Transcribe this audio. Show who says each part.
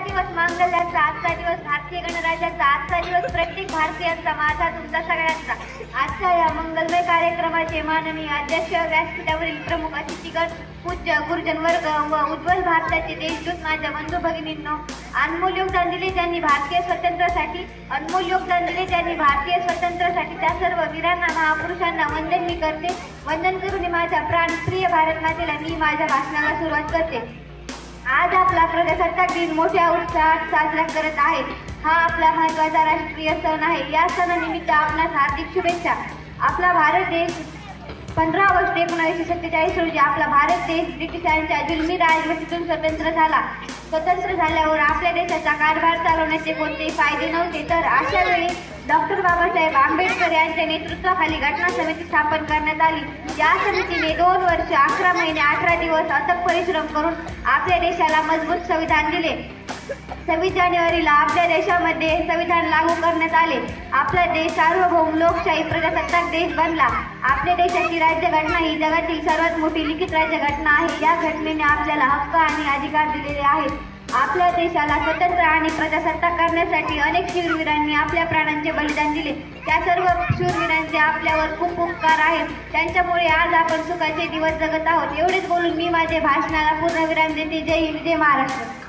Speaker 1: दिवस मांगल्याचा, आजचा दिवस भारतीय गणराज्याचा, आजचा दिवस प्रत्येक भारतीयांचा, माझा तुमचा सगळ्यांचा. आजच्या या मंगलमय कार्यक्रमाचे माननीय अध्यक्ष, व्यासपीठावरील प्रमुख अतिथीगण, पूज्य गुरुजन वर्ग व उज्ज्वल भारताचे देशदूत माझ्या बंधू भगिनींनो, अनमोल योगदान दिले ज्यांनी भारतीय स्वातंत्र्यासाठी, अनमोल योगदान दिले ज्यांनी भारतीय स्वातंत्र्यासाठी, त्या सर्व वीरांना, महापुरुषांना वंदन मी करते. वंदन करून माझ्या प्राणप्रिय भारत मातेला मी माझ्या भाषणाला सुरुवात करते. आज आपला प्रजासत्ताक दिन मोठ्या उत्साहात साजरा करत आहे. हा आपला महत्त्वाचा राष्ट्रीय सण आहे. या सणानिमित्त आपणास हार्दिक शुभेच्छा. आपला भारत देश 15 ऑगस्ट 1947 रोजी आपला भारत देश ब्रिटिशांच्या जुलमी राजवटीतून स्वतंत्र झाला. स्वतंत्र झाल्यावर आपल्या देशाचा कारभार चालवण्याचे कोणतेही फायदे नव्हते. तर अशा वेळी डॉक्टर बाबासाहेब आंबेडकर यांच्या नेतृत्वाखाली घटना समिती स्थापन करण्यात आली. या समितीने 2 वर्ष 11 महिने 18 दिवस अथक परिश्रम करून आपल्या देशाला मजबूत संविधान दिले. 26 जानेवारीला आपल्या देशामध्ये संविधान लागू करण्यात आले. आपला देश सार्वभौम लोकशाही प्रजासत्ताक देश बनला. आपल्या देशाची राज्यघटना ही जगातील सर्वात मोठी लिखित राज्यघटना आहे. या घटनेने आपल्याला हक्क आणि अधिकार दिलेले आहेत. आपल्या देशाला स्वतंत्र आणि प्रजासत्ताक करण्यासाठी अनेक शूरवीरांनी आपल्या प्राणांचे बलिदान दिले. त्या सर्व शूरवीरांचे आपल्यावर खूप उपकार आहेत. त्यांच्यामुळे आज आपण सुखाचे दिवस जगत आहोत. एवढेच बोलून मी माझे भाषणाला पूर्णविराम देते. जय हिंद, जय महाराष्ट्र.